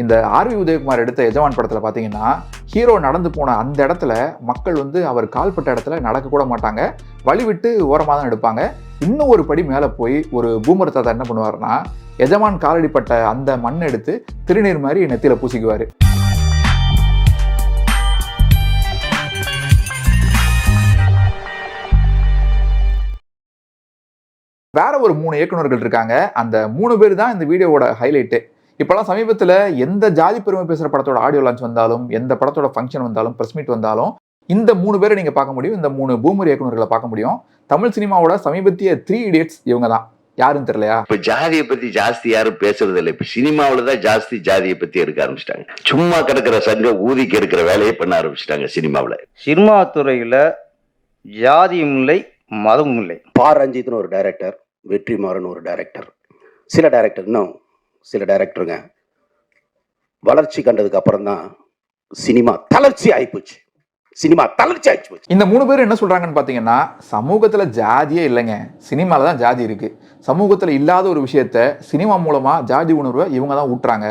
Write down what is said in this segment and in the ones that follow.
இந்த ஆர்வி உதயகுமார் எடுத்த எஜமான் படத்தில் பார்த்தீங்கன்னா ஹீரோ நடந்து போன அந்த இடத்துல மக்கள் வந்து அவர் கால்பட்ட இடத்துல நடக்க கூட மாட்டாங்க, வழிவிட்டு ஓரமாக தான் எடுப்பாங்க. இன்னும் ஒரு படி மேலே போய் ஒரு பூமர் தாத்தா என்ன பண்ணுவார்னா, எஜமான் காலடிப்பட்ட அந்த மண் எடுத்து திருநீர் மாதிரி நெத்தியில பூசிக்குவார். வேற ஒரு 3 இயக்குநர்கள் இருக்காங்க. அந்த 3 பேர் தான் இந்த வீடியோவோட ஹைலைட்டு. இப்போலாம் சமீபத்தில் எந்த ஜாதி பெருமை பேசுகிற படத்தோட ஆடியோ லான்ச் வந்தாலும், எந்த படத்தோட ஃபங்க்ஷன் வந்தாலும், ப்ரெஸ் மீட் வந்தாலும் இந்த 3 பேரை நீங்கள் பார்க்க முடியும். இந்த 3 பூமர் இயக்குநர்களை பார்க்க முடியும். தமிழ் சினிமாவோட சமீபத்திய 3 idiots இவங்க தான். யாருன்னு தெரியலையா? இப்ப ஜாதியை பத்தி ஜாஸ்தி யாரும் பேசுறது இல்லை. இப்ப சினிமாவில தான் ஜாஸ்தி ஜாதியை பத்தி எடுக்க ஆரம்பிச்சிட்டாங்க. சும்மா கிடக்கிற சங்க ஊதிக்கு எடுக்கிற வேலையை பண்ண ஆரம்பிச்சிட்டாங்க சினிமாவில. சினிமா துறையில ஜாதியும் இல்லை, மதமும் இல்லை. பா ரஞ்சித்னு ஒரு டைரக்டர், வெற்றிமாறன் ஒரு டைரக்டர், சில டைரக்டருங்க வளர்ச்சி கண்டதுக்கு அப்புறம் தான் சினிமா தளர்ச்சி ஆயிப்போச்சு. இந்த 3 பேர் என்ன சொல்றாங்கன்னு பாத்தீங்கன்னா, சமூகத்துல ஜாதியே இல்லைங்க, சினிமால தான் ஜாதி இருக்கு. சமூகத்துல இல்லாத ஒரு விஷயத்த சினிமா மூலமா ஜாதி உணர்வை இவங்க தான் ஊட்டுறாங்க.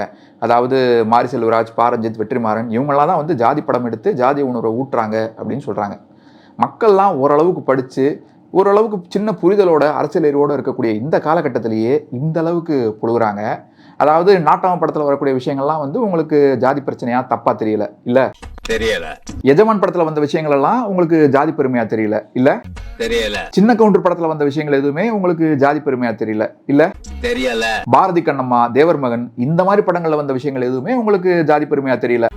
அதாவது மாரி செல்வராஜ், பா ரஞ்சித், வெற்றிமாறன் இவங்கெல்லாம் தான் வந்து ஜாதி படம் எடுத்து ஜாதி உணர்வை ஊட்டுறாங்க அப்படின்னு சொல்றாங்க. மக்கள்லாம் ஓரளவுக்கு படிச்சு ஓரளவுக்கு சின்ன புரிதலோட அரசியல் அறிவோடு இருக்கக்கூடிய இந்த காலகட்டத்திலேயே இந்த அளவுக்கு புழுகுறாங்க. அதாவது நாட்டாம படத்துல வரக்கூடிய விஷயங்கள்லாம் வந்து உங்களுக்கு ஜாதி பிரச்சனையா தப்பா தெரியல, எஜமான் படத்துல வந்த விஷயங்கள் எல்லாம் உங்களுக்கு ஜாதி பெருமையா தெரியல, சின்ன கவுண்டர் படத்துல வந்த விஷயங்கள் எதுவுமே உங்களுக்கு ஜாதி பெருமையா தெரியல, பாரதி கண்ணம்மா, தேவர் மகன் இந்த மாதிரி படங்கள்ல வந்த விஷயங்கள் எதுவுமே உங்களுக்கு ஜாதி பெருமையா தெரியல.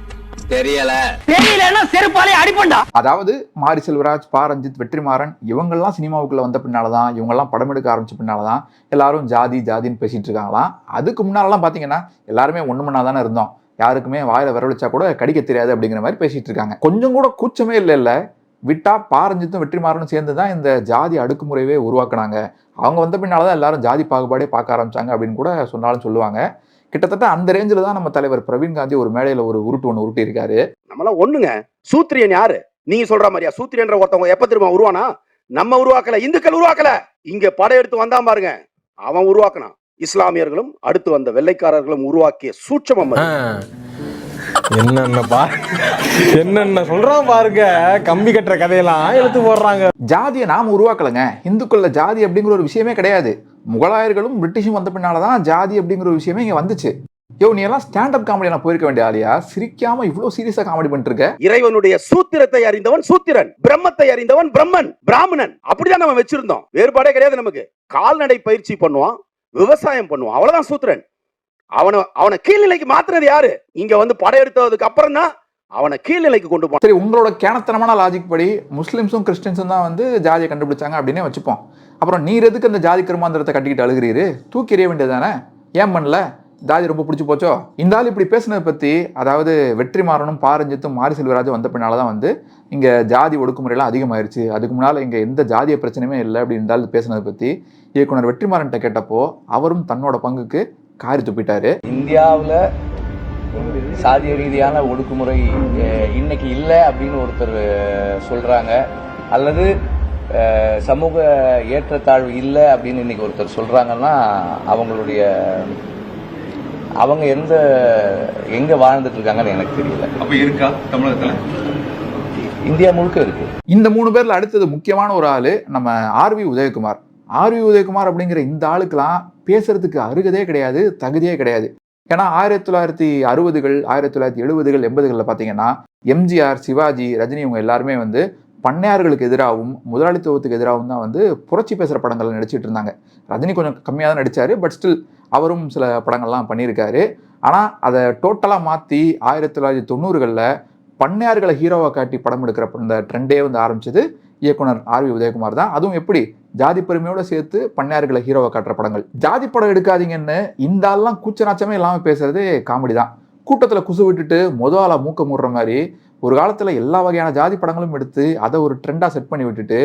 அதாவது மாரி செல்வராஜ், பா ரஞ்சித், வெற்றிமாறன் இவங்கெல்லாம் சினிமாவுக்குள்ள வந்த பின்னாலதான், இவங்கெல்லாம் படம் எடுக்க ஆரம்பிச்ச பின்னாலதான் எல்லாரும் ஜாதின்னு பேசிட்டு இருக்காங்களாம். அதுக்கு முன்னாலலாம் பாத்தீங்கன்னா எல்லாருமே ஒண்ணு மண்ணா தானே இருந்தோம், யாருக்குமே வாயில விரவழிச்சா கூட கடிக்க தெரியாது அப்படிங்கிற மாதிரி பேசிட்டு இருக்காங்க. கொஞ்சம் கூட கூச்சமே இல்ல. விட்டா பா ரஞ்சித்தும் வெற்றிமாறனும் சேர்ந்து தான் இந்த ஜாதி அடுக்குமுறையவே உருவாக்குனாங்க. அவங்க வந்த பின்னாலதான் எல்லாரும் ஜாதி பாகுபாடே பார்க்க ஆரம்பிச்சாங்க அப்படின்னு கூட சொன்னாலும் சொல்லுவாங்க. கிட்டத்தட்ட அந்த ரேஞ்சில தான் நம்ம தலைவர் பிரவீன் காந்தி ஒரு மேடையில ஒரு உருட்டி இருக்காரு. நம்மளாம் ஒண்ணுங்க. சூத்திரியன் யாரு? நீங்க சொல்ற மாதிரியா சூத்திரியன்ற ஒருத்தவங்க எப்ப திரும்ப உருவானா? நம்ம உருவாக்கல, இந்துக்கள் உருவாக்கல. இங்க படையெடுத்து வந்தான் பாருங்க, அவன் உருவாக்கினான். இஸ்லாமியர்களும் அடுத்து வந்த வெள்ளைக்காரர்களும் உருவாக்கிய சூட்சமம். என்னென்ன சொல்றான் பாருங்க, கம்பி கட்டுற கதையெல்லாம் எடுத்து போடுறாங்க. ஜாதியை நாம உருவாக்கலங்க. இந்துக்கள்ல ஜாதி அப்படிங்கிற ஒரு விஷயமே கிடையாது. முகலாயர்களும் பிரிட்டிஷும் வந்த பின்னாலதான் ஜாதி அப்படிங்கிற ஒரு விஷயமே இங்க வந்துச்சு. நீ எல்லாம் ஸ்டாண்ட் அப் காமெடி எல்லாம் போயிருக்க வேண்டிய ஆளியா? சிரிக்காம இவ்வளவு சீரியஸா காமெடி பண்ணிட்டு இருக்க. இறைவனுடைய சூத்திரத்தை அறிந்தவன் சூத்திரன், பிரம்மத்தை அறிந்தவன் பிரம்மன், பிராமணன். அப்படிதான் நம்ம வச்சிருந்தோம். வேறுபாடே கிடையாது நமக்கு. கால்நடை பயிற்சி பண்ணுவான், விவசாயம் பண்ணுவான், அவ்வளவுதான் சூத்திரன். அவனை கீழ்நிலைக்கு மாத்துறது யாரு? இங்க வந்து படையெடுத்ததுக்கு அப்புறம் தான் அவனை கீழ்நிலைக்கு கொண்டு போன. சரி, உங்களோட கேனத்தனமான லாஜிக் படி முஸ்லிம்ஸும் கிறிஸ்டின்ஸும் தான் வந்து ஜாதியை கண்டுபிடிச்சாங்க அப்படின்னே வச்சுப்போம். அப்புறம் நீர் எதுக்கு அந்த ஜாதி கருமாந்திரத்தை கட்டிக்கிட்டு அழுகிறீரு? தூக்கி எறிய வேண்டியதானே? ஏன் பண்ணல? ஜாதி ரொம்ப பிடிச்சி போச்சோ? இந்த ஆள் இப்படி பேசினதை பத்தி, அதாவது வெற்றிமாறனும், பா ரஞ்சித்தும், மாரி செல்வராஜும் வந்த பின்னால்தான் வந்து இங்க ஜாதி ஒடுக்குமுறையெல்லாம் அதிகமாயிருச்சு, அதுக்கு முன்னால இங்க எந்த ஜாதிய பிரச்சனையுமே இல்லை அப்படின்னு இருந்தாலும் பேசினதை பத்தி இயக்குனர் வெற்றிமாறன்ட்ட கேட்டப்போ அவரும் தன்னோட பங்குக்கு காரி துப்பிட்டாரு. இந்தியாவில் சாதிய ரீதியான ஒடுக்குமுறை இன்னைக்கு இல்லை அப்படின்னு ஒருத்தர் சொல்றாங்க, அல்லது சமூக ஏற்றத்தாழ்வு இல்லை அப்படின்னு இன்னைக்கு ஒருத்தர் சொல்றாங்கன்னா அவங்க எங்க வாழ்ந்துட்டு இருக்காங்கன்னு எனக்கு தெரியல. அப்ப இருக்கா தமிழகத்துல? இந்தியா முழுக்க இருக்கு. இந்த 3 பேர்ல அடுத்தது முக்கியமான ஒரு ஆளு நம்ம ஆர்வி உதயகுமார். ஆர்வி உதயகுமார் அப்படிங்கிற இந்த ஆளுக்கெல்லாம் பேசுறதுக்கு அருகதே கிடையாது, தகுதியே கிடையாது. ஏன்னா 1960கள், 1970கள், 80களில் பார்த்தீங்கன்னா எம்ஜிஆர், சிவாஜி, ரஜினி இவங்க எல்லாருமே வந்து பண்ணையார்களுக்கு எதிராகவும் முதலாளித்துவத்துக்கு எதிராகவும் தான் வந்து புரட்சி பேசுகிற படங்கள் நடிச்சிட்டு இருந்தாங்க. ரஜினி கொஞ்சம் கம்மியாக தான் நடித்தார், பட் ஸ்டில் அவரும் சில படங்கள்லாம் பண்ணியிருக்காரு. ஆனால் அதை டோட்டலாக மாற்றி 1990களில் பண்ணையார்களை ஹீரோவை காட்டி படம் எடுக்கிற இந்த ட்ரெண்டே வந்து ஆரம்பிச்சது இயக்குனர் ஆர்வி உதயகுமார் தான். அதுவும் எப்படி? ஜாதி பெருமையோட சேர்த்து பண்ணையார்களை ஹீரோவை காட்டுற படங்கள். ஜாதி படம் எடுக்காதீங்கன்னு இந்த ஆள்லாம் கூச்சநாச்சமே இல்லாமல் பேசுறது காமெடி தான். கூட்டத்தில் குசு விட்டுட்டு முதல்ல மூக்க மூடுற மாதிரி ஒரு காலத்தில் எல்லா வகையான ஜாதி படங்களும் எடுத்து அதை ஒரு ட்ரெண்டாக செட் பண்ணி விட்டுட்டு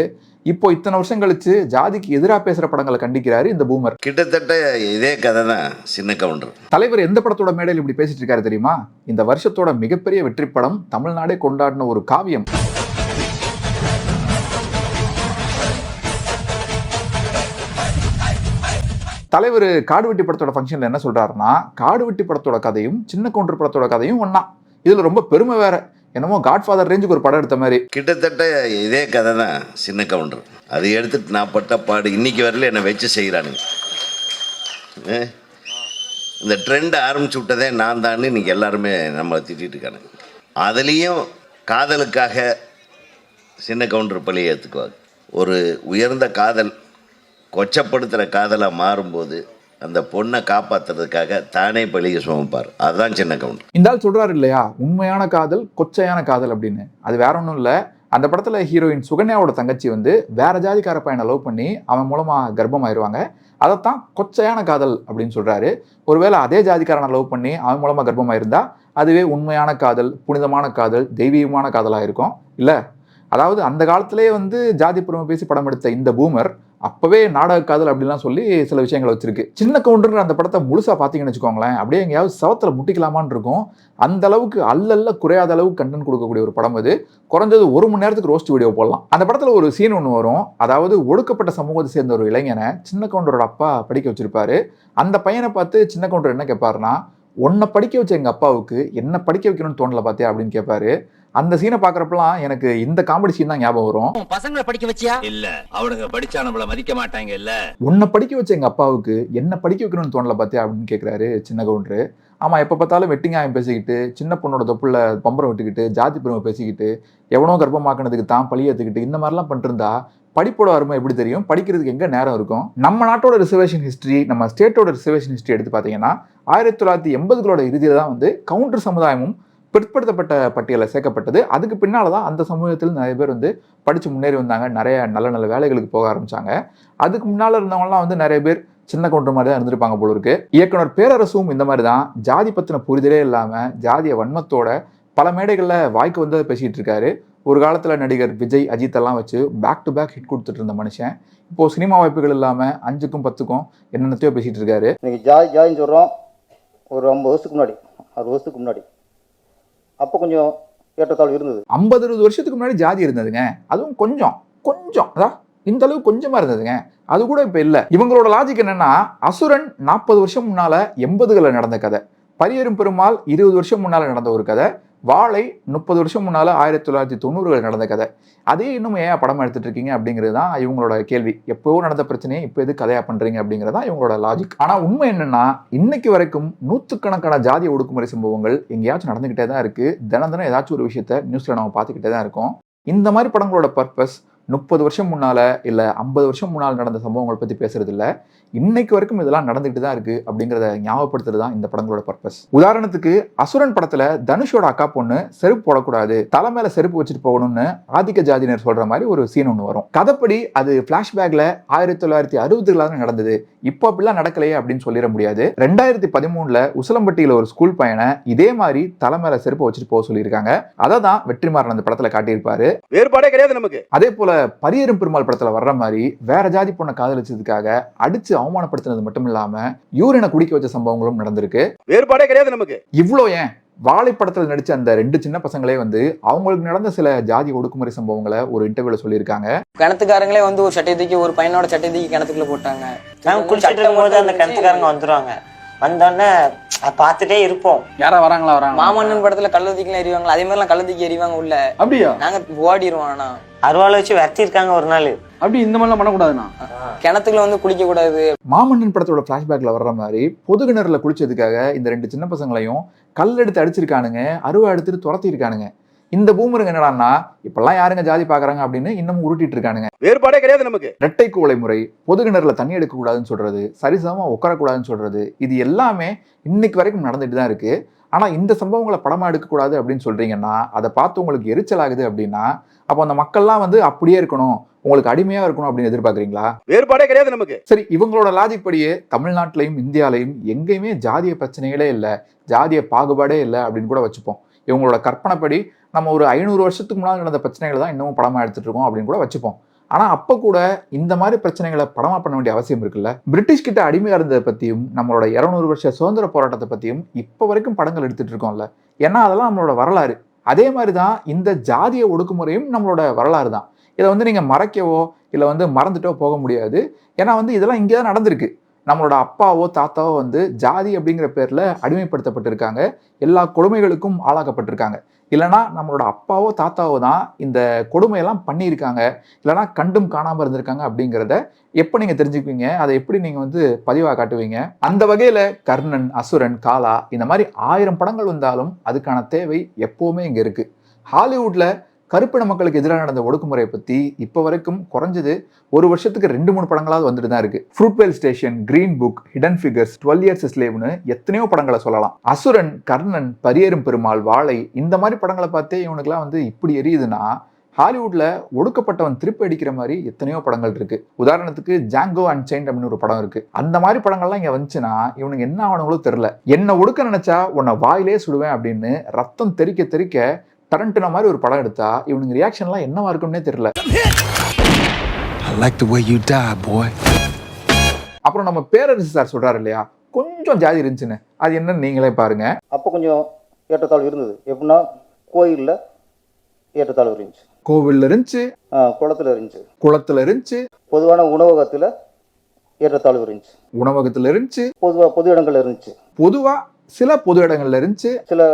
இப்போ இத்தனை வருஷம் கழிச்சு ஜாதிக்கு எதிராக பேசுகிற படங்களை கண்டிக்கிறாரு இந்த பூமர். கிட்டத்தட்ட இதே கதை தான் சின்ன கவுண்டர். தலைவர் எந்த படத்தோட மேடையில் இப்படி பேசிட்டு இருக்காரு தெரியுமா? இந்த வருஷத்தோட மிகப்பெரிய வெற்றி படம், தமிழ்நாடே கொண்டாடின ஒரு காவியம். தலைவர் காடுவெட்டி படத்தோட ஃபங்க்ஷன்ல என்ன சொல்றாருன்னா, காடுவெட்டி படத்தோட கதையும் சின்ன கவுண்டர் படத்தோட கதையும் ஒண்ணா. இதுல ரொம்ப பெருமை வேற. என்னமோ காட்ஃபாதர் ரேஞ்சுக்கு ஒரு படம் எடுத்த மாதிரி. கிட்டத்தட்ட இதே கதை தான் சின்ன கவுண்டர். அதை எடுத்துட்டு நான் பட்ட பாடு இன்னைக்கு வரல என்னை வச்சு செய்கிறானுங்க. இந்த ட்ரெண்ட் ஆரம்பிச்சு விட்டதே நான் தான் இன்னைக்கு எல்லாருமே நம்மளை திட்டிட்டு இருக்கானுங்க. அதுலேயும் காதலுக்காக சின்ன கவுண்டர் பழியை ஏற்றுக்குவாங்க. ஒரு உயர்ந்த காதல் கொச்சப்படுத்துகிற காதலாக மாறும்போது அந்த பொண்ணை காப்பாற்றுறதுக்காக தானே பழியை சுமப்பார். அதுதான் சின்ன கவுண்டர். இந்த ஆள் சொல்றாரு இல்லையா, உண்மையான காதல் கொச்சையான காதல் அப்படின்னு. அது வேற ஒன்றும் இல்லை. அந்த படத்துல ஹீரோயின் சுகன்யாவோட தங்கச்சி வந்து வேற ஜாதிக்கார பையனை லவ் பண்ணி அவன் மூலமா கர்ப்பமாயிருவாங்க. அதைத்தான் கொச்சையான காதல் அப்படின்னு சொல்றாரு. ஒருவேளை அதே ஜாதிக்காரனை லவ் பண்ணி அவன் மூலமா கர்ப்பமாயிருந்தா அதுவே உண்மையான காதல், புனிதமான காதல், தெய்வீகமான காதலா இருக்கும் இல்ல? அதாவது அந்த காலத்திலேயே வந்து ஜாதி பெருமை பேசி படம் எடுத்த இந்த பூமர் அப்பவே நாடக காதல் அப்படிலாம் சொல்லி சில விஷயங்களை வச்சிருக்கு. சின்ன கவுண்டர் அந்த படத்தை முழுசா பாத்தீங்கன்னு வச்சுக்கோங்களேன், அப்படியே எங்கேயாவது சவத்துல முட்டிக்கலாமான்னு இருக்கும். அந்த அளவுக்கு அல்லல்ல குறையாத அளவுக்கு கண்டென்ட் கொடுக்கக்கூடிய ஒரு படம் அது. குறைஞ்சது 1 மணி நேரத்துக்கு ரோஸ்ட் வீடியோ போடலாம். அந்த படத்துல ஒரு சீன் ஒன்று வரும். அதாவது ஒடுக்கப்பட்ட சமூகத்தை சேர்ந்த ஒரு இளைஞனை சின்ன கவுண்டரோட அப்பா படிக்க வச்சிருப்பாரு. அந்த பையனை பார்த்து சின்ன கவுண்டர் என்ன கேட்பாருன்னா, உன்னை படிக்க வச்ச எங்க அப்பாவுக்கு என்ன படிக்க வைக்கணும்னு தோணல பாத்தியா அப்படின்னு கேட்பாரு. அந்த சீனை பாக்குறப்பெல்லாம் எனக்கு இந்த காமெடி சீன் தான் ஞாபகம் வரும். பசங்களை படிக்க வச்சியா? இல்ல, அவனுங்க படிச்சா நம்மள மதிக்க மாட்டாங்க. இல்ல, உன்னை படிக்க வச்ச எங்க அப்பாவுக்கு என்ன படிக்க வைக்கணும்னு தோணல பாத்தியா அப்படின்னு கேட்கிறாரு சின்ன கவுண்டரு. ஆமா, எப்ப பார்த்தாலும் வெட்டிங்காயம் பேசிக்கிட்டு, சின்ன பொண்ணோட தொப்புல பம்பரம் விட்டுக்கிட்டு, ஜாதி பெருமை பேசிக்கிட்டு, எவனோ கர்ப்பமாக்குனதுக்கு தான் பழி ஏத்துக்கிட்டு இந்த மாதிரிலாம் பண்ணிட்டு இருந்தா படிப்போட அருமை எப்படி தெரியும்? படிக்கிறதுக்கு எங்க நேரம் இருக்கும்? நம்ம நாட்டோட ரிசர்வேஷன் ஹிஸ்டரி, நம்ம ஸ்டேட்டோட ரிசர்வேஷன் ஹிஸ்டரி எடுத்து பாத்தீங்கன்னா 1980களோட இறுதியில தான் வந்து கவுண்டர் சமுதாயமும் பிற்படுத்தப்பட்ட பட்டியலை சேர்க்கப்பட்டது. அதுக்கு பின்னால தான் அந்த சமூகத்தில் நிறைய பேர் வந்து படிச்சு முன்னேறி வந்தாங்க. நிறைய நல்ல நல்ல வேலைகளுக்கு போக ஆரம்பிச்சாங்க. அதுக்கு முன்னால இருந்தவங்கலாம் வந்து நிறைய பேர் சின்ன கவுண்டர் மாதிரி தான் இருந்திருப்பாங்க போல இருக்கு. இயக்குனர் பேரரசும் இந்த மாதிரி தான் ஜாதி பத்தின புரிதலே இல்லாம ஜாதிய வன்மத்தோட பல மேடைகள்ல வாய்க்கு வந்து பேசிட்டு இருக்காரு. ஒரு காலத்துல நடிகர் விஜய், அஜித் எல்லாம் வச்சு பேக் டு பேக் ஹிட் கொடுத்துட்டு இருந்த மனுஷன் இப்போ சினிமா வாய்ப்புகள் இல்லாம 5க்கும் 10க்கும் என்னென்னத்தையோ பேசிட்டு இருக்காரு. ஜாயின்னு சொல்றோம். ஒரு 50 வருஷத்துக்கு முன்னாடி, 60 வருஷத்துக்கு முன்னாடி அப்போ கொஞ்சம் ஏற்றத்தாழ்வு இருந்தது. 50-60 வருஷத்துக்கு முன்னாடி ஜாதி இருந்ததுங்க. அதுவும் கொஞ்சம் அதான் இந்த அளவு கொஞ்சமா இருந்ததுங்க. அது கூட இப்ப இல்ல. இவங்களோட லாஜிக் என்னன்னா, அசுரன் 40 வருஷம் முன்னால 80கள நடந்த கதை, பரியரும் பெருமாள் 20 வருஷம் முன்னால நடந்த ஒரு கதை, வாழை 30 வருஷம் முன்னால 1990கள் நடந்த கதை. அதே இன்னும் ஏன் படமா எடுத்துட்டு இருக்கீங்க அப்படிங்கிறது தான் இவங்களோட கேள்வி. எப்போ நடந்த பிரச்சனையை இப்போ எது கதையா பண்றீங்க அப்படிங்கிறதா இவங்களோட லாஜிக். ஆனா உண்மை என்னன்னா, இன்னைக்கு வரைக்கும் நூற்றுக்கணக்கான ஜாதிய ஒடுக்குமுறை சம்பவங்கள் எங்கேயாச்சும் நடந்துகிட்டே தான் இருக்கு. தினம் ஏதாச்சும் ஒரு விஷயத்த நியூஸ்ல நம்ம பார்த்துக்கிட்டே தான் இருக்கோம். இந்த மாதிரி படங்களோட பர்பஸ் 30 வருஷம் முன்னால இல்ல 50 வருஷம் முன்னால் நடந்த சம்பவங்களை பத்தி பேசுறது இல்ல, இன்னைக்கு வரைக்கும் இதெல்லாம் நடந்துகிட்டு தான் இருக்கு அப்படிங்கிறத ஞாபகப்படுத்துறது தான் இந்த படங்களோட பர்பஸ். உதாரணத்துக்கு அசுரன் படத்துல தனுஷோட அக்கா பொண்ணு செருப்பு போடக்கூடாது, தலை மேல செருப்பு வச்சுட்டு போகணும்னு ஆதிக்க ஜாதியினர் சொல்ற மாதிரி ஒரு சீன் ஒன்று வரும். கதைப்படி அது பிளாஷ்பேக்ல 1960களில் நடந்தது. இப்போ அப்படிலாம் நடக்கலையே அப்படின்னு சொல்லிட முடியாது. 2013ல உசிலம்பட்டியில ஒரு ஸ்கூல் பையனை இதே மாதிரி தலை மேல செருப்பு வச்சுட்டு போக சொல்லியிருக்காங்க. அதை தான் வெற்றிமாறன் அந்த படத்துல காட்டியிருப்பாரு. வேறுபாடே கிடையாது நமக்கு. அதே போல பரியரும் பெருமாள் படத்துல வர்ற மாதிரி வேற ஜாதி பொண்ணை காதலிச்சதுக்காக அடிச்சு அவமானப்படுத்தினது மட்டும் இல்லாம யூரினை குடிக்க வச்ச சம்பவங்களும் நடந்திருக்கு. வேறுபாடே கிடையாது நமக்கு. இவ்வளோ ஏன், வாழை படத்துல நடிச்ச அந்த 2 சின்ன பசங்களே வந்து அவங்களுக்கு நடந்த சில ஜாதி ஒடுக்குமுறை சம்பவங்களை ஒரு இன்டர்வியூல சொல்லியிருக்காங்க. கிணத்துக்காரங்களே வந்து ஒரு சட்டை தூக்கி, ஒரு பையனோட சட்டை தூக்கி கிணத்துக்குள்ள போட்டாங்க. நாங்க குளிச்சுட்டு இருக்கும்போது அந்த கிணத்துக்காரங்க வந்துருவாங்க. வந்தோடனே பார்த்துட்டே இருப்போம். யாரா வராங்களா? மாமன்னன் படத்துல கள்ளத்தூக்கிலாம் எறிவாங்களா, அதே மாதிரிலாம் கள்ளத்தூக்கி எறிவாங்க உள்ள. அப்படியா? நாங்க ஓடிடுவோம். ஆனா அருவாளை வச்சு விரட்டிருக்காங்க ஒரு நாள். அப்படி இந்த மாதிரிலாம் பண்ணக்கூடாதுண்ணா. கிணத்துக்குள்ள வந்து குளிக்க கூடாது. மாமன்னன் படத்தோட பிளாஷ்பேக்ல வர்ற மாதிரி பொது கிணறுல குளிச்சதுக்காக இந்த 2 சின்ன பசங்களையும் கல் எடுத்து அடிச்சிருக்கானுங்க, அருவா எடுத்துட்டு துரத்தி இருக்கானுங்க. இந்த பூமருங்க என்னடான்னா, இப்பெல்லாம் யாருங்க ஜாதி பாக்குறாங்க அப்படின்னு இன்னமும் உருட்டிட்டு இருக்கானுங்க. வேறுபாடே கிடையாது நமக்கு. இரட்டை குவளை முறை, பொது கிணறுல தண்ணி எடுக்க கூடாதுன்னு சொல்றது, சரிசமமா உட்காரக்கூடாதுன்னு சொல்றது, இது எல்லாமே இன்னைக்கு வரைக்கும் நடந்துட்டு தான் இருக்கு. ஆனா இந்த சம்பவங்களை படமா எடுக்கக்கூடாது அப்படின்னு சொல்றீங்கன்னா, அதை பார்த்து உங்களுக்கு எரிச்சல் ஆகுது அப்படின்னா, அப்போ அந்த மக்கள்லாம் வந்து அப்படியே இருக்கணும், உங்களுக்கு அடிமையா இருக்கணும் அப்படின்னு எதிர்பார்க்கறீங்களா? வேறுபாடே கிடையாது நமக்கு. சரி, இவங்களோட லாஜிக் படியே தமிழ்நாட்டிலையும் இந்தியாலையும் எங்கேயுமே ஜாதிய பிரச்சனைகளே இல்லை, ஜாதிய பாகுபாடே இல்லை அப்படின்னு கூட வச்சுப்போம். இவங்களோட கற்பனைப்படி நம்ம ஒரு 500 வருஷத்துக்கு முன்னாடி நடந்த பிரச்சனைகளை தான் இன்னமும் படமா எடுத்துட்டு இருக்கோம் அப்படின்னு கூட வச்சுப்போம். ஆனா அப்ப கூட இந்த மாதிரி பிரச்சனைகளை படமா பண்ண வேண்டிய அவசியம் இருக்குல்ல? பிரிட்டிஷ் கிட்ட அடிமையா இருந்ததை பத்தியும் நம்மளோட 200 வருஷ சுதந்திர போராட்டத்தை பத்தியும் இப்ப வரைக்கும் படங்கள் எடுத்துட்டு இருக்கோம்ல. ஏன்னா அதெல்லாம் நம்மளோட வரலாறு. அதே மாதிரிதான் இந்த ஜாதிய ஒடுக்குமுறையும் நம்மளோட வரலாறு தான். இதை வந்து நீங்க மறைக்கவோ இல்ல வந்து மறந்துட்டோ போக முடியாது. ஏன்னா வந்து இதெல்லாம் இங்கேதான் நடந்திருக்கு. நம்மளோட அப்பாவோ தாத்தாவோ வந்து ஜாதி அப்படிங்கிற பேர்ல அடிமைப்படுத்தப்பட்டிருக்காங்க, எல்லா கொடுமைகளுக்கும் ஆளாக்கப்பட்டிருக்காங்க. இல்லைனா நம்மளோட அப்பாவோ தாத்தாவோ தான் இந்த கொடுமையெல்லாம் பண்ணியிருக்காங்க, இல்லைனா கண்டும் காணாம இருந்திருக்காங்க அப்படிங்கிறத எப்போ நீங்க தெரிஞ்சுக்குவீங்க? அதை எப்படி நீங்க வந்து பதிவா காட்டுவீங்க? அந்த வகையில கர்ணன், அசுரன், காலா இந்த மாதிரி 1000 படங்கள் வந்தாலும் அதுக்கான தேவை எப்பவுமே இங்க இருக்கு. ஹாலிவுட்ல கருப்பின மக்களுக்கு எதிராக நடந்த ஒடுக்குமுறையை பத்தி இப்ப வரைக்கும் குறைஞ்சது ஒரு வருஷத்துக்கு 2-3 படங்களாவது வந்துட்டு தான் இருக்கு. Fruitvale Station, Green Book, Hidden Figures, 12 years ஸ்லேவ்னு எத்தனையோ படங்களை சொல்லலாம். அசுரன், கர்ணன், பரியேறும் பெருமாள், வாழை இந்த மாதிரி படங்களை பார்த்தே இவனுக்குலாம் வந்து இப்படி எரியுதுன்னா ஹாலிவுட்ல ஒடுக்கப்பட்டவன் திருப்பி அடிக்கிற மாதிரி எத்தனையோ படங்கள் இருக்கு. உதாரணத்துக்கு ஜாங்கோ அன்சைன்ட் அப்படின்னு ஒரு படம் இருக்கு. அந்த மாதிரி படங்கள்லாம் இங்க வந்துச்சுன்னா இவனுக்கு என்ன ஆகணுங்களோ தெரியல. என்ன ஒடுக்க நினைச்சா உன்னை வாயிலே சுடுவேன் அப்படின்னு ரத்தம் தெறிக்க தெறிக்க டரண்டனோ மாதிரி ஒரு படம் எடுத்தா இவனுக்கு ரியாக்ஷன்லாம் என்னவா இருக்கும்னே தெரியல. அப்புறம் நம்ம பேரரசு சார் சொல்றாரு இல்லையா, கொஞ்சம் ஜாதி இருந்துச்சுன்னு, அது என்னன்னு நீங்களே பாருங்க. அப்போ கொஞ்சம் ஏற்றத்தாழ்வு இருந்தது. எப்படின்னா கோயிலில் ஏற்றத்தாழ்வு இருந்துச்சு, கோவில்ல இருந்துச்சு, குளத்துல இருந்துச்சு, குளத்துல இருந்துச்சு, பொதுவான உணவகத்தில் ஏற்றத்தாழ்வு இருந்துச்சு, உணவகத்துல இருந்துச்சு, பொது இடங்கள்ல இருந்துச்சு, பொதுவா சில பொது இடங்கள்ல இருந்துச்சு, சில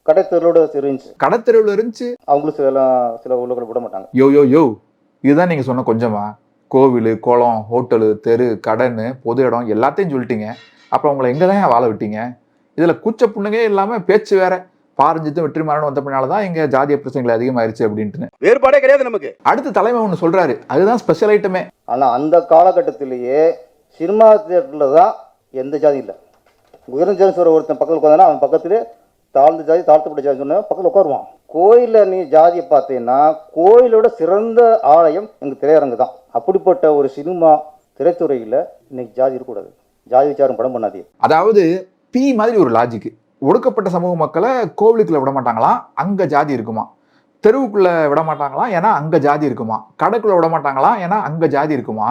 கடைத்தெருளோட இருந்துச்சு, கடத்தெருவுல இருந்துச்சு. அவங்களும் சில உள்ளுக்குள்ள விட மாட்டாங்க. யோ இதுதான் நீங்க சொன்ன கொஞ்சமா? கோவில், குளம், ஹோட்டலு, தெரு, கடன்னு பொது இடம் எல்லாத்தையும் சொல்லிட்டீங்க. அப்புறம் உங்களை எங்க தான் வாழ விட்டீங்க? இதுல கூச்ச புண்ணுங்கே இல்லாம பேச்சு வேற. பாரஞ்சித்தும் வெற்றிமாறனும் வந்த பின்னால்தான் இங்க ஜாதிய பிரச்சனைகள் அதிகமாயிருச்சு அப்படின்ட்டு. வேறுபாடே கிடையாது நமக்கு. அடுத்த தலைமை ஒண்ணு சொல்றாரு, அதுதான் ஸ்பெஷல் ஐட்டமே. ஆனா அந்த காலகட்டத்திலேயே சினிமா தியேட்டர்ல தான் எந்த ஜாதி இல்லை. உயர்ந்த ஜாதி சொல்ற ஒருத்தன் பக்கத்தில் உட்காந்தானா அவன் பக்கத்திலே தாழ்ந்த ஜாதி, தாழ்த்தப்பட்ட ஜாதி சொன்ன பக்கத்தில் உட்காருவான். கோயிலில் நீ ஜாதியை பார்த்தீங்கன்னா கோயிலோட சிறந்த ஆலயம் எங்கள் திரையரங்கு தான். அப்படிப்பட்ட ஒரு சினிமா திரைத்துறையில் இன்னைக்கு ஜாதி இருக்கக்கூடாது. ஜாதி விசாரம் படம் பண்ணாதே. அதாவது பி மாதிரி ஒரு லாஜிக். ஒடுக்கப்பட்ட சமூக மக்களை கோவிலுக்குள்ள விட மாட்டாங்களாம், அங்க ஜாதி இருக்குமா. தெருவுக்குள்ள விட மாட்டாங்களாம், ஏன்னா அங்க ஜாதி இருக்குமா. கடைக்குள்ள விட மாட்டாங்களாம், ஏன்னா அங்க ஜாதி இருக்குமா.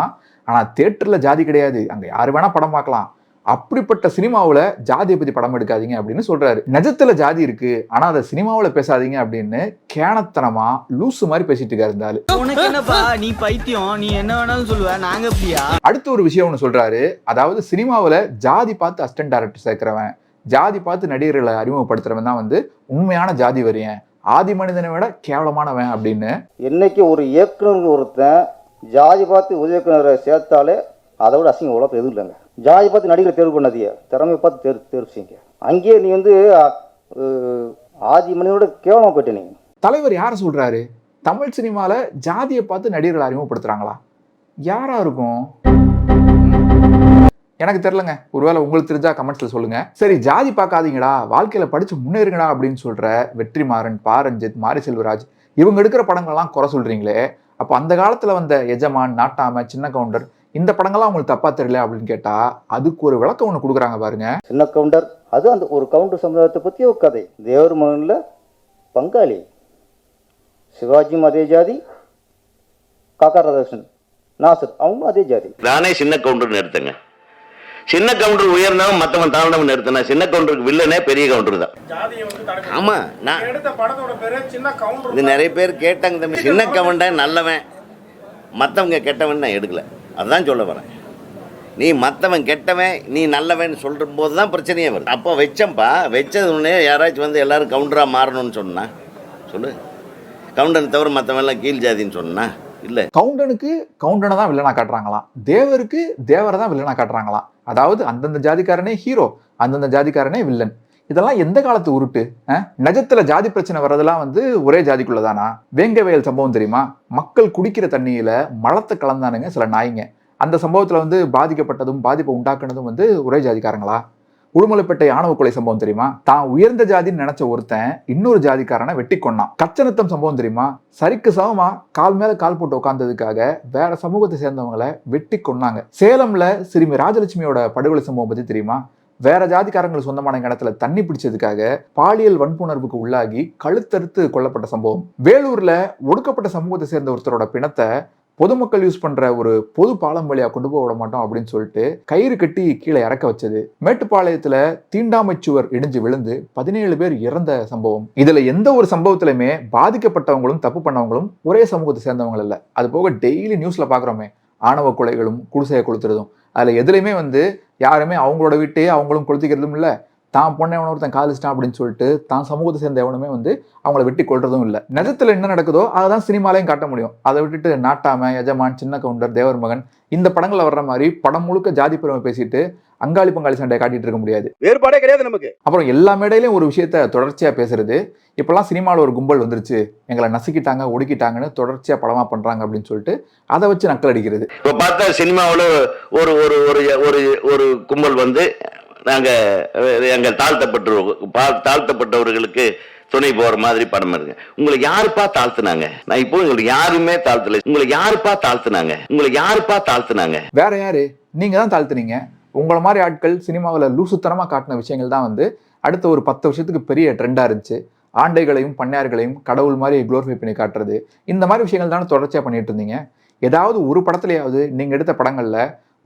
ஆனா தியேட்டர்ல ஜாதி கிடையாது, அங்க யாரு வேணா படம் பார்க்கலாம். அப்படிப்பட்ட சினிமாவில் ஜாதியை பத்தி படம் எடுக்காதீங்க அப்படின்னு சொல்றாரு. நிஜத்துல ஜாதி இருக்கு, ஆனா அதை சினிமாவில் பேசாதீங்க அப்படின்னு கேனத்தனமா லூசு மாதிரி பேசிட்டு இருக்காரு இருந்தாலும். உனக்கு என்னப்பா, நீ பைத்தியம், நீ என்ன வேணாலும் சொல்லுவ, நாங்க அப்படியா? அடுத்த ஒரு விஷயம் ஒன்று சொல்றாரு, அதாவது சினிமாவில் ஜாதி பார்த்து அசிஸ்டன்ட் டைரக்டர் சேர்க்கிறவன், ஜாதி பார்த்து நடிகர்களை அறிமுகப்படுத்துறவன் தான் வந்து உண்மையான ஜாதி வரியன், ஆதி மனிதனை விட கேவலமானவன் அப்படின்னு. என்னைக்கு ஒரு இயக்குனர் ஒருத்தன் ஜாதி பார்த்து உதவி இயக்குனரை சேர்த்தாலே அதை விட அசிங்கம் உலகம் எதுவும் இல்லைங்க. ஜாதி பார்த்து நடிகரை தேர்வு பண்ணாதீங்க, திறமையை பார்த்து தேர்வு செய்யுங்க. அங்கேயே நீ வந்து ஆதி மனிதனோட கேவலமா போயிட்ட. நீங்க தலைவர் யார சொல்றாரு? தமிழ் சினிமால ஜாதியை பார்த்து நடிகர்களை அறிமுகப்படுத்துறாங்களா? யாரா இருக்கும்? எனக்கு தெரியலங்க. ஒருவேளை உங்களுக்கு தெரிஞ்சா கமெண்ட்ஸ்ல சொல்லுங்க. சரி, ஜாதி பார்க்காதீங்கடா, வாழ்க்கையில படிச்சு முன்னேறுங்கடா அப்படின்னு சொல்ற வெற்றிமாறன், பாரஞ்சித், மாரி செல்வராஜ் இவங்க எடுக்கிற படங்கள்லாம் குறை சொல்றீங்களே, அப்போ அந்த காலத்துல வந்த எஜமான், நாட்டாம, சின்ன கவுண்டர் இந்த படங்கள்லாம் உங்களுக்கு தப்பா தெரியல அப்படின்னு கேட்டா அதுக்கு ஒரு விளக்கம் ஒன்று கொடுக்குறாங்க பாருங்க. சின்ன கவுண்டர் அது அந்த ஒரு கவுண்டர் சமுதாயத்தை பத்தி ஒரு கதை. தேவர் மகன்ல பங்காளி, சிவாஜியும் அதே ஜாதி, காக்கா ராதாகிருஷ்ணன், நாசர் அவங்களும் அதே ஜாதி. நானே சின்ன கவுண்டர் எடுத்தேங்க. சின்ன கவுண்டர் உயர்ந்தவன் மற்றவன் தாழ்ந்தவன் எடுத்தனா சின்ன கவுண்டருக்கு வில்லனே பெரிய கவுண்டர் தான். ஆமா, நான் இது நிறைய பேர் கேட்டாங்க, சின்ன கவுண்டன் நல்லவன் மற்றவங்க கெட்டவன் நான் எடுக்கல. அதுதான் சொல்ல வரேன். நீ மற்றவன் கெட்டவன் நீ நல்லவன் சொல்கிற போது தான் பிரச்சனையே வருது. அப்போ வச்சப்பா வச்சது ஒன்றே யாராச்சும் வந்து எல்லோரும் கவுண்டராக மாறணும்னு சொன்னா சொல்லு. கவுண்டனை தவிர மற்றவெல்லாம் கீழ் ஜாதின்னு சொன்னா இல்லை. கவுண்டனுக்கு கவுண்டனை தான் வில்லனா காட்டுறாங்களாம், தேவருக்கு தேவரை தான் வில்லனா காட்டுறாங்களாம். அதாவது அந்தந்த ஜாதிக்காரனே ஹீரோ, அந்தந்த ஜாதிக்காரனே வில்லன். இதெல்லாம் எந்த காலத்து உருட்டு? நிஜத்துல ஜாதி பிரச்சனை வர்றதெல்லாம் வந்து ஒரே ஜாதிக்குள்ளதானா? வேங்கவேல் சம்பவம் தெரியுமா? மக்கள் குடிக்கிற தண்ணியில மலத்தை கலந்தானுங்க சில நாய்ங்க. அந்த சம்பவத்துல வந்து பாதிக்கப்பட்டதும் பாதிப்பை உண்டாக்குனதும் வந்து ஒரே ஜாதிக்காரங்களா? உடுமலைப்பேட்டை ஆணவ கொலை சம்பவம் தெரியுமா? தான் உயர்ந்த ஜாதின்னு நினைச்ச ஒருத்தன் இன்னொரு ஜாதிக்காரனை வெட்டி கொண்டான். கச்சநத்தம் சம்பவம் தெரியுமா? சரிக்கு சமமா கால் மேல கால் போட்டு உட்கார்ந்ததுக்காக வேற சமூகத்தை சேர்ந்தவங்களை வெட்டி கொண்டாங்க. சேலம்ல சிறுமி ராஜலட்சுமியோட படுகொலை சம்பவம் பத்தி தெரியுமா? வேற ஜாதிக்காரங்களுக்கு சொந்தமான இடத்துல தண்ணி பிடிச்சதுக்காக பாலியல் வன்புணர்வுக்கு உள்ளாகி கழுத்தறுத்து கொல்லப்பட்ட சம்பவம். வேலூர்ல ஒடுக்கப்பட்ட சமூகத்தை சேர்ந்த ஒருத்தரோட பிணத்தை பொதுமக்கள் யூஸ் பண்ற ஒரு பொது பாலம் வழியா கொண்டு போக விட மாட்டோம் அப்படின்னு சொல்லிட்டு கயிறு கட்டி கீழே இறக்க வச்சது. மேட்டுப்பாளையத்துல தீண்டாமை சுவர் இடிஞ்சு விழுந்து 17 பேர் இறந்த சம்பவம். இதுல எந்த ஒரு சம்பவத்திலுமே பாதிக்கப்பட்டவங்களும் தப்பு பண்ணவங்களும் ஒரே சமூகத்தை சேர்ந்தவங்க இல்ல. அது போக டெய்லி நியூஸ்ல பாக்குறோமே ஆணவ கொலைகளும் குடிசையை கொளுத்துறதும். அதுல எதுலையுமே வந்து யாருமே அவங்களோட வீட்டையே அவங்களும் கொளுத்திக்கிறதும் இல்லை, தான் பொண்ணை எவனோ ஒருத்தன் காதலிச்சிட்டான் அப்படின்னு சொல்லிட்டு தான் சமூகத்தை சேர்ந்த எவனுமே வந்து அவங்கள வெட்டி கொள்றதும் இல்லை. நிஜத்துல என்ன நடக்குதோ அதான் சினிமாலையும் காட்ட முடியும். அதை விட்டுட்டு நாட்டாம, எஜமான், சின்ன கவுண்டர், தேவர் மகன் இந்த படங்கள்ல வர்ற மாதிரி படம் முழுக்க ஜாதி பெருமை பேசிட்டு அங்காளி பங்காளி சண்டையை காட்டிட்டு இருக்க முடியாது. வேறுபாடே கிடையாது நமக்கு. அப்புறம் எல்லா மேடையிலையும் ஒரு விஷயத்த தொடர்ச்சியா பேசுறது. இப்பெல்லாம் சினிமாவில் ஒரு கும்பல் வந்துருச்சு, எங்களை நசுக்கிட்டாங்க ஒடுக்கிட்டாங்கன்னு தொடர்ச்சியா படமா பண்றாங்க அப்படின்னு சொல்லிட்டு அதை வச்சு நக்கல் அடிக்கிறது. இப்போ பார்த்தா சினிமாவில் ஒரு ஒரு ஒரு ஒரு கும்பல் வந்து எங்க தாழ்த்தப்பட்டவர்களுக்கு துணை போற மாதிரி படம் இருக்கு. உங்களுக்கு யாருப்பா தாழ்த்துனாங்க? நான் இப்போ உங்களுக்கு யாருமே தாழ்த்தல. உங்களுக்கு யாருப்பா தாழ்த்துனாங்க? உங்களுக்கு யாருப்பா தாழ்த்துனாங்க? வேற யாரு? நீங்க தான் தாழ்த்துனீங்க. உங்களை மாதிரி ஆட்கள் சினிமாவில் லூசுத்தனமா காட்டின விஷயங்கள் தான் வந்து அடுத்த ஒரு 10 வருஷத்துக்கு பெரிய ட்ரெண்டா இருந்துச்சு. ஆண்டைகளையும் பண்ணையார்களையும் கடவுள் மாதிரி குளோரிஃபை பண்ணி காட்டுறது, இந்த மாதிரி விஷயங்கள் தானே தொடர்ச்சியா பண்ணிட்டு இருந்தீங்க. ஏதாவது ஒரு படத்துலயாவது நீங்க எடுத்த படங்கள்ல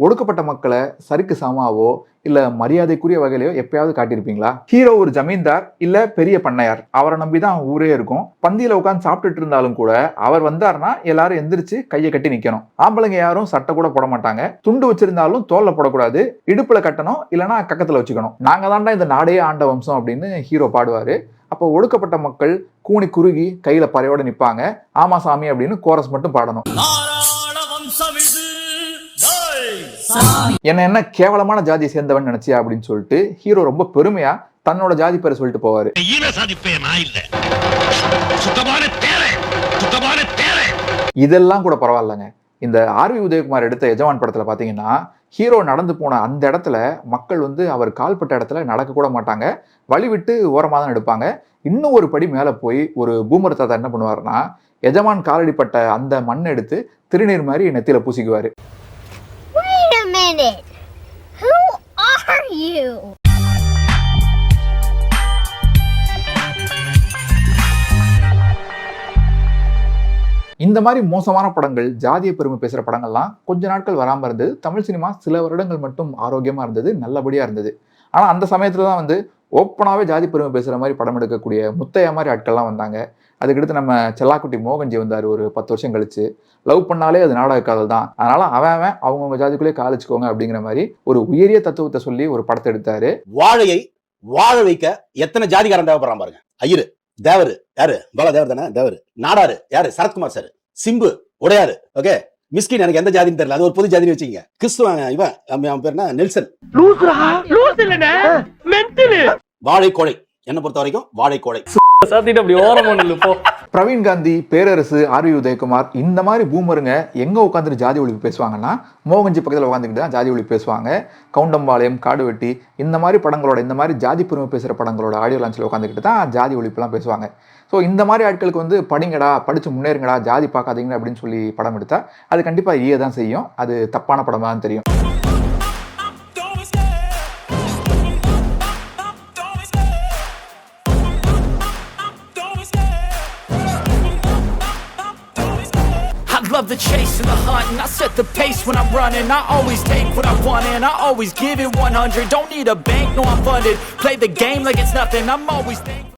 ஒடுக்கப்பட்ட மக்களை சரிக்கு சமாவோ இல்ல மரியாதைக்குரிய வகையிலையோ எப்பயாவது காட்டியிருப்பீங்களா? ஹீரோ ஒரு ஜமீன்தார் இல்ல பெரிய பண்ணையார், அவரை நம்பிதான் ஊரே இருக்கும். பந்தியில உட்காந்து சாப்பிட்டுட்டு இருந்தாலும் கூட அவர் வந்தாருன்னா எல்லாரும் எந்திரிச்சு கையை கட்டி நிக்கணும். ஆம்பளைங்க யாரும் சட்டை கூட போட மாட்டாங்க. துண்டு வச்சிருந்தாலும் தோல்ல போடக்கூடாது, இடுப்புல கட்டணும், இல்லைன்னா கக்கத்துல வச்சுக்கணும். நாங்க தாண்டா இந்த நாடே ஆண்ட வம்சம் அப்படின்னு ஹீரோ பாடுவாரு. அப்போ ஒடுக்கப்பட்ட மக்கள் கூனி குறுகி கையில பறையோட நிப்பாங்க. ஆமா சாமி அப்படின்னு கோரஸ் மட்டும் பாடணும். என்ன கேவலமான ஜாதியை சேர்ந்தவன் நினைச்சியா அப்படின்னு சொல்லிட்டு ஹீரோ ரொம்ப பெருமையா தன்னோட ஜாதி பேரை சொல்லிட்டு போவாரு. இதெல்லாம் கூட பரவாயில்லங்க. இந்த ஆர்வி உதயகுமார் எடுத்த எஜமான் படத்துல பாத்தீங்கன்னா ஹீரோ நடந்து போன அந்த இடத்துல மக்கள் வந்து அவர் கால்பட்ட இடத்துல நடக்க கூட மாட்டாங்க, வழி விட்டு ஓரமாக தான் எடுப்பாங்க. இன்னும் ஒரு படி மேலே போய் ஒரு பூமர் தாத்தா என்ன பண்ணுவாருன்னா எஜமான் காலடிப்பட்ட அந்த மண் எடுத்து திருநீர் மாதிரி நெத்தியில பூசிக்குவாரு. Who are you? இந்த மாதிரி மோசமான படங்கள், ஜாதிய பெருமை பேசுற படங்கள்லாம் கொஞ்ச நாட்கள் வராம இருந்தது. தமிழ் சினிமா சில வருடங்கள் மட்டும் ஆரோக்கியமா இருந்தது, நல்லபடியா இருந்தது. ஆனா அந்த சமயத்துல தான் வந்து ஓப்பனாவே ஜாதி பெருமை பேசுற மாதிரி படம் எடுக்கக்கூடிய முத்தையா மாதிரி ஆட்கள்லாம் வந்தாங்க. அதுக்கடுத்து நம்ம செல்லாக்குட்டி மோகன்ஜி வந்தார் ஒரு 10 வருஷம் கழிச்சு. லவ் பண்ணாலே அது நாடக காதல் தான், அதனால அவன் அவங்கவுங்க ஜாதிக்குள்ளே காலிச்சுக்கோங்க அப்படிங்கிற மாதிரி ஒரு உயரிய தத்துவத்தை சொல்லி ஒரு படத்தை எடுத்தாரு. வாழையை வாழ வைக்க எத்தனை ஜாதிகாரன் தேவைப்படுறான் பாருங்க. ஐயரு, தேவரு யாரு? பாலா தேவர் தானே தேவரு. நாடாரு யாரு? சரத்குமார் சார். சிம்பு உடையாரு. ஓகே. மிஸ்கின் எனக்கு எந்த ஜாதின்னு தெரியல, அது ஒரு பொது ஜாதின்னு வச்சுக்கீங்க. கிறிஸ்துவாங்க இவன் அவன் பேர் என்ன? நெல்சன். வாழை கோழை, என்ன பொறுத்த வரைக்கும் வாழை கோழை. பிரவீன் காந்தி, பேரரசு, ஆர்வி உதயகுமார் இந்த மாதிரி பூமருங்க எங்க உட்காந்துட்டு ஜாதி ஒழிப்பு பேசுவாங்கன்னா மோகன்ஜி பக்கத்தில் உட்காந்துக்கிட்டு தான் ஜாதி ஒழிப்பு பேசுவாங்க. கவுண்டம்பாளையம், காடுவெட்டி இந்த மாதிரி படங்களோட, இந்த மாதிரி ஜாதி பெருமை பேசுகிற படங்களோட ஆடியோ லான்ச்சில் உட்காந்துக்கிட்டு தான் ஜாதி ஒழிப்புலாம் பேசுவாங்க. ஸோ இந்த மாதிரி ஆட்களுக்கு வந்து படிங்கடா, படித்து முன்னேறுங்கடா, ஜாதி பார்க்காதீங்க அப்படின்னு சொல்லி படம் எடுத்தா அது கண்டிப்பாக ஈய தான் செய்யும். அது தப்பான படமாக தான் தெரியும். Love the chase and the hunt, and I set the pace when I'm running. I always take what I want and I always give it 100. Don't need a bank, no I'm funded. Play the game like it's nothing, I'm always thankful.